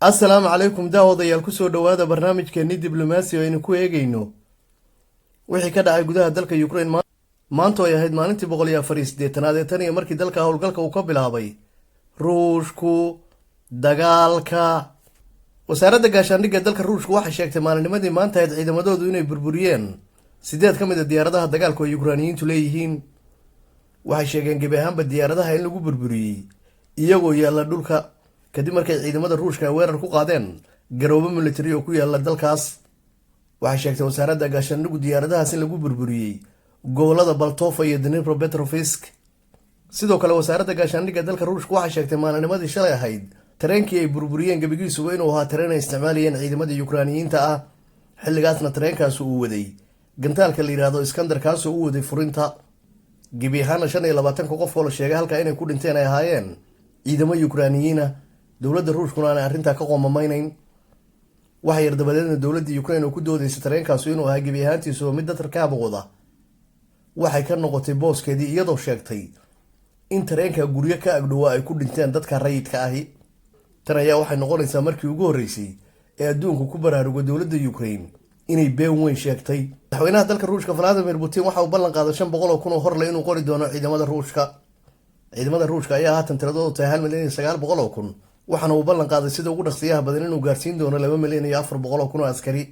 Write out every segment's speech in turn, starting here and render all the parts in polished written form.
asalaamu calaykum daawadayaal kusoo dhowaada barnaamijkeennii diblomaasi oo aynu ku eegayno wixii ka dhacay gudaha dalka Ukraine maanta oo ay ahayd maalintii 148aad ee tan iyo markii dalka howlgalka uu ka bilaabay Ruushku dagaalka. wasaaradda gaashaandhigga dalka Ruushku waxay sheegtay maalinimadii maanta ay ciidamadoodu inay burburiyeen 8 ka mid ah diyaaradaha dagaalka oo Ukrainiyiintu leeyihiin. waxay sheegeen gebi ahaanba diyaaradaha in lagu burburiyey iyagoo yaalla dhulka kadib markay ciidamada Ruushka weerar ku qaadeen garoobo military oo ku yaala dalkaas. waxay sheegtay wasaaradda gaashaandhiggu diyaaradahaas in lagu burburiyey gobolada Baltova iyo Dnipropetrovsk. sidoo kale wasaaradda gaashaandhigga dalka Ruushka waxay sheegtay maalinimadii shalay ahayd tareenkii ay burburiyeen gebigiisuba inuu ahaa tareen ay isticmaalayeen ciidamada Ukrainiyiinta ah. xilligaasna tareenkaas uu waday gantaalka la yiraahdo Iskandar kaasoo uu waday furinta. gebi ahaana 25 qof oo la sheegay halka inay ku dhinteen ay ahaayeen ciidamo Ukrainiyiina. dowladda Ruushkuna aan arrinta ka qomamaynayn. waxa yar dabadeedna dowladda Ukraine oo ku doodaysa tareenkaas inuu ahaa gebi ahaantiisu mid dadka ka wada waxay ka noqotay booskeedii iyadoo sheegtay in tareenka guryo ka agdhow ay ku dhinteen dadka rayidka ahi. tan ayaa waxay noqonaysaa markii ugu horeysay ee adduunku ku baraarugo dowladda Ukraine inay been weyn sheegtay. madaxweynaha dalka Ruushka Vladimir Putin waxa uu ballan qaaday 500,000 oo hor leh inuu qori doono ciidamada Ruushka. ciidamada Ruushka ayaa haatan tiradoodu tahay 1,900,000 waxaana uu ballan qaaday sida ugu dhaqsiyaha badan inuu gaarsiin doono 2,400,000 oo askari.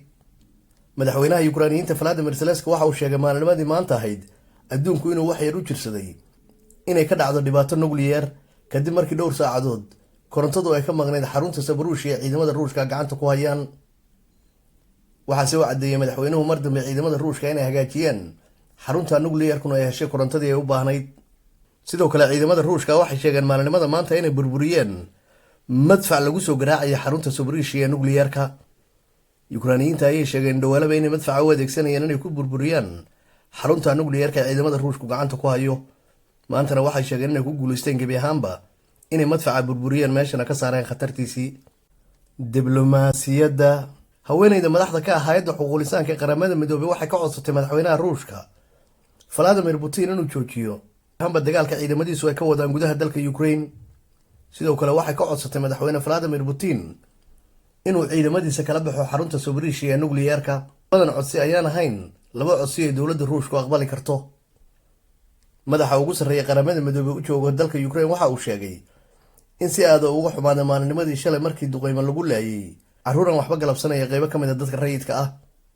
madaxweynaha Ukrainiyiinta Vladimir Zelensky waxa uu sheegay maalinimadii maanta ahayd adduunku inuu wax yar u jirsaday inay ka dhacdo dhibaato nuclear kadib markii dhowr saacadood korontadu ay ka maqnayd xarunta Zaporozhye ee ciidamada Ruushka gacanta ku hayaan. waxaase uu cadeeyay madaxweynuhu mar dambe ciidamada Ruushka inay hagaajiyeen xarunta nuclear-kuna ay heshay korontadii ay u baahnayd. sidoo kale ciidamada Ruushka waxay sheegeen maalinimada maanta inay burburiyeen madfac lagu soo garaacay xarunta Zaporozhye ee nuclear-ka. Ukrainiyiinta ayay sheegeen dhawaalaba inay madfaca u adeegsanayeen inay ku burburiyaan xarunta nuclear-ka ee ciidamada Ruushku gacanta ku hayo. maantana waxay sheegeen inay ku guuleysteen gebi ahaanba inay madfaca burburiyeen meeshana ka saareen khatartiisii. diblomaasiyadda haweeneyda madaxda ka ah hay'adda xuquuqlisaanka ee qaramada midoobay waxay ka codsatay madaxweynaha Ruushka Vladimir Putin inuu joojiyo hamba dagaalka ciidamadiisu ay ka wadaan gudaha dalka Ukraine. sidoo kale waxay ka codsatay madaxweyne Vladimir Putin inuu ciidamadiisa kala baxo xarunta Zaporozhye ee nuclear-ka. badan codsi ayaan ahayn laba codsi ay dowladda Ruushku aqbali karto. madaxa ugu sarreeya qaramada midoobay u jooga dalka Ukraine waxa uu sheegay in si aad uga xumaaday maalinimadii shalay markii duqeymo lagu laayay caruuran waxba galabsanaya qaybo ka mid ah dadka rayidka ah.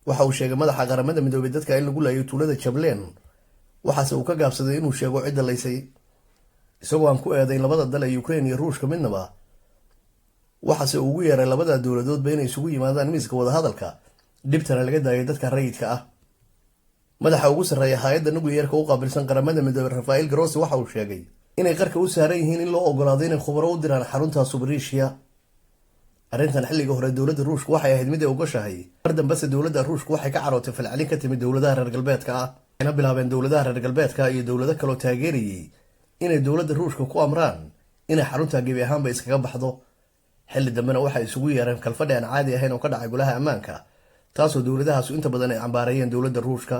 waxa uu sheegay madaxa qaramada midoobay dadka in lagu laayo tuulada Jableen waxaase uu ka gaabsaday inuu sheego cidda laysay isagoo aan ku eedayn labada dal ee Ukraine iyo Ruushka midnaba. waxaase uu ugu yeeray labada dowladoodba inay isugu yimaadaan miiska wada hadalka dhibtana laga daayay dadka rayidka ah. madaxa ugu sarreeya hay'adda nuclear-ka u qaabilsan qaramada midoobay Rafael Grossi waxa uu sheegay inay qarka u saaran yihiin in loo ogolaado inay khubaro u diraan xarunta Zaporozhye. arrintan xilliga hore dowladda Ruushka waxay ahayd mid ay ugashahay mar dambese dowladda Ruushka waxay ka carootay falcelin ka timid dowladaha reer galbeedka ah. waxayna bilaabeen dowladaha reer galbeedka iyo dowlado kale oo taageerayay inay dowladda Ruushka ku amraan inay xarunta gebi ahaanba iskaga baxdo. xilli dambena waxay isugu yeereen kalfadhi aan caadi ahayn oo ka dhacay golaha ammaanka taasoo dowladahaasu inta badan ay cambaarayeen dowladda Ruushka.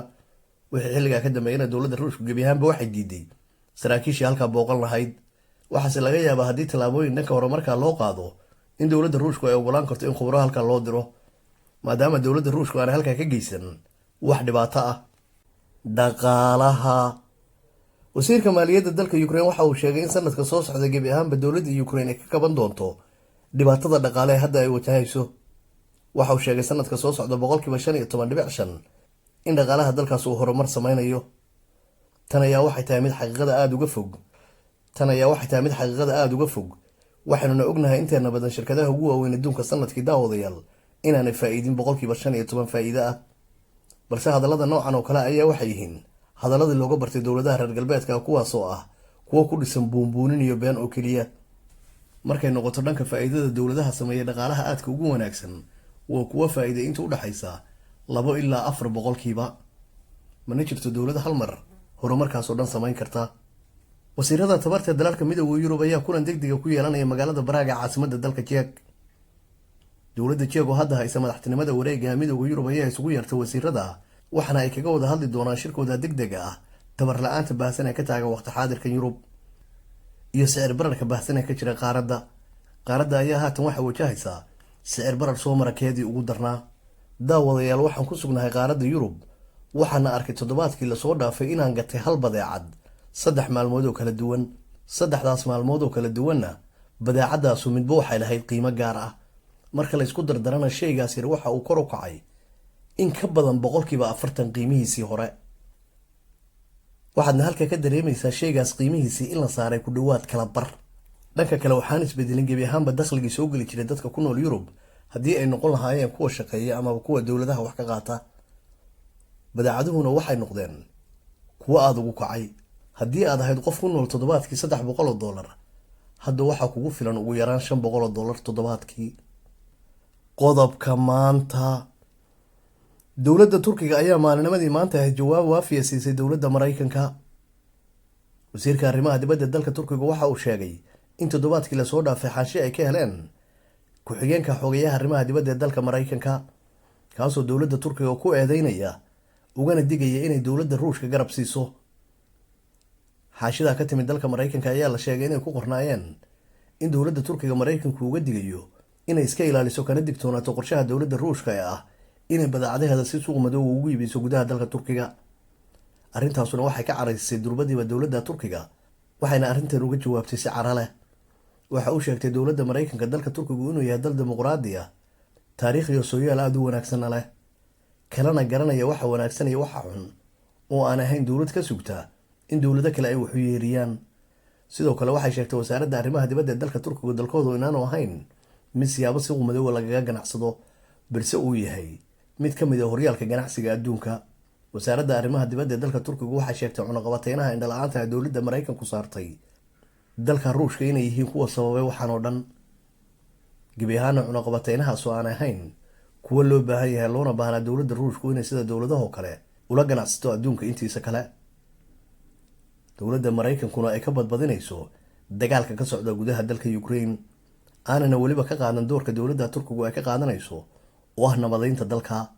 wixii xilligaa ka dambeeyana dowladda Ruushka gebi ahaanba waxay diiday saraakiishii halkaa booqan lahayd. waxaase laga yaabaa haddii tallaabooyin dhanka hore markaa loo qaado in dowladda Ruushku ay ogolaan karto in khubaro halkaa loo diro maadaama dowladda Ruushku aan halkaa ka geysan wax dhibaato ah. dhaqaalaha wasiirka maaliyadda dalka Ukraine waxa uu sheegay in sanadka soo socda gebi ahaanba dowladda Ukraine ay ka kaban doonto dhibaatada dhaqaale ee hadda ay wajahayso. waxa uu sheegay sanadka soo socda 15.5% in dhaqaalaha dalkaas uu horumar sameynayo. tan ayaa waxay tahay mid xaqiiqada aad uga fog. waxaanuna ognahay inteena badan shirkadaha ugu waaweyn adduunka sanadkii daawadayaal inaanay faa'iidin 15% faa'iido ah. balse hadallada noocan oo kale ayaa waxay yihiin hadalladii looga bartay dowladaha reer galbeedka kuwaasoo ah kuwo ku dhisan buunbuunin iyo been oo keliya. markay noqoto dhanka faa'iidada dowladaha sameeya dhaqaalaha aadka ugu wanaagsan waa kuwa faa'iiday inta u dhaxaysa 2 ilaa 4%. mana jirto dowlad hal mar horumarkaas oo dhan samayn karta. wasiirada tabarta dalalka midowga Yurub ayaa kulan degdeg ah ku yeelanaya magaalada Prague ee caasimadda dalka Czech. dowladda Czech oo hadda haysa madaxtinimada wareegga midowga Yurub ayaa isugu yeertay wasiirada waxaana ay kaga wada hadli doonaan shirkooda degdega ah tabar la'aanta baahsan ee ka taagan waqti xaadirkan Yurub iyo sicir bararka baahsan ee ka jira qaaradda ayaa haatan waxa wajahaysa sicir barar soo marakeedii ugu darnaa. daawadayaal, waxaan ku sugnahay qaaradda Yurub, waxaana arkay toddobaadkii lasoo dhaafay inaan gatay hal badeecad 3 maalmood oo kala duwan. 3daas maalmood oo kala duwanna badeecadaasu midba waxay lahayd qiimo gaar ah. marka la isku dardarana shaygaas yar waxa uu kor u kacay in ka badan 40% qiimihiisii hore. waxaadna halka ka dareemaysaa shaygaas qiimihiisii in la saaray ku dhawaad kala bar. dhanka kale waxaan isbedelin gebi ahaanba dakhligii soo geli jiray dadka ku nool Yurub haddii ay noqon lahaayeen kuwa shaqeeya ama kuwa dowladaha wax ka qaata. badeecaduhuna waxay noqdeen kuwa aada ugu kacay. haddii aad ahayd qof ku nool toddobaadkii $300, hadda waxaa kugu filan ugu yaraan $500 toddobaadkii. qodobka maanta, dowladda Turkiga ayaa maalinimadii maanta ahayd jawaab waafiya siisay dowladda Maraykanka. wasiirka arrimaha dibadda dalka Turkiga waxa uu sheegay in toddobaadkii lasoo dhaafay xaashi ay ka heleen ku-xigeenka xogeyaha arrimaha dibadda ee dalka Maraykanka, kaasoo dowladda Turkiga ku eedeynaya ugana digaya inay dowladda Ruushka garab siiso. xaashida ka timid dalka Maraykanka ayaa la sheegay inay ku qornaayeen in dowladda Turkiga Maraykanku uga digayo inay iska ilaaliso kana digtoonaato qorshaha dowladda Ruushka ee ah inay badeecadaheeda si suuq madow ugu iibiso gudaha dalka Turkiga. arrintaasuna waxay ka caraysay durbadiiba dowladda Turkiga, waxayna arrintan uga jawaabtay si cara leh. waxa uu sheegtay dowladda Maraykanka dalka Turkigu inuu yahay dal dimuqraadi ah, taariikh iyo sooyaal aada u wanaagsanna leh, kalena garanaya waxa wanaagsan iyo waxa xun, oo aan ahayn dowlad ka sugta in dowlado kale ay wax u yeeriyaan. sidoo kale waxay sheegtay wasaaradda arrimaha dibadda ee dalka Turkiga dalkoodu inaanu ahayn mid siyaabo si madow lagaga ganacsado, balse uu yahay mid ka mid ah horyaalka ganacsiga adduunka. wasaaradda arrimaha dibadda ee dalka Turkiga waxay sheegtay cunaqabateynaha indhala-aanta ee dowladda Maraykanku saartay dalka Ruushka inay yihiin kuwa sababay waxaan oo dhan. gebi ahaana cunaqabateynahaas oo aan ahayn kuwa loo baahan yahay, loona baahnaa dowladda Ruushku inay sida dowladahoo kale ula ganacsato adduunka intiisa kale. dowladda Maraykankuna ay ka badbadinayso dagaalka ka socda gudaha dalka Ukraine, aanana weliba ka qaadan doorka dowladda Turkigu ay ka qaadanayso oo ah nabadeynta dalka.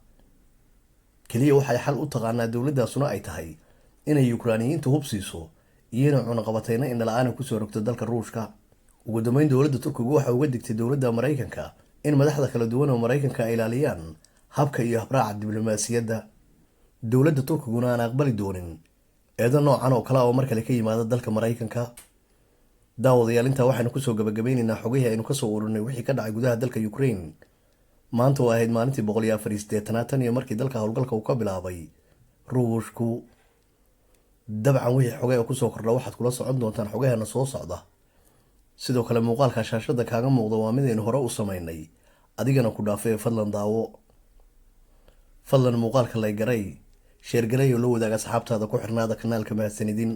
kaliya waxay xal u taqaanaa dowladdaasuna ay tahay inay Ukrainiyiinta hub siiso iyo inay cunaqabateyna indhala-aan kusoo rogto dalka Ruushka. ugu dambeyn, dowladda Turkigu waxa uga digtay dowladda Maraykanka in madaxda kala duwan oo Maraykanka ay ilaaliyaan habka iyo habraaca diblomaasiyadda. dowladda Turkiguna aan aqbali doonin eedo noocan oo kale oo mar kale ka yimaada dalka Maraykanka. daawadayaal, intaa waxaynu kusoo gabagabeynaynaa xogihii aynu kasoo ururinay wixii ka dhacay gudaha dalka Ukraine. maanta oo ahayd maalintii 148 iyo markii dalka howlgalka uu ka bilaabay Ruushku. dabcan wixii xogay kusoo kordha waxaad kula socon doontaan xogaheena soo socda. sidoo kale muuqaalka shaashada kaaga muuqda waa mid aynu hore u sameynay, adigana ku dhaafay fadlan daawo. fadlan muuqaalka lay garay, sheer garay oo la wadaaga asxaabtaada ku xirnaada kanaalka mahadsanidin.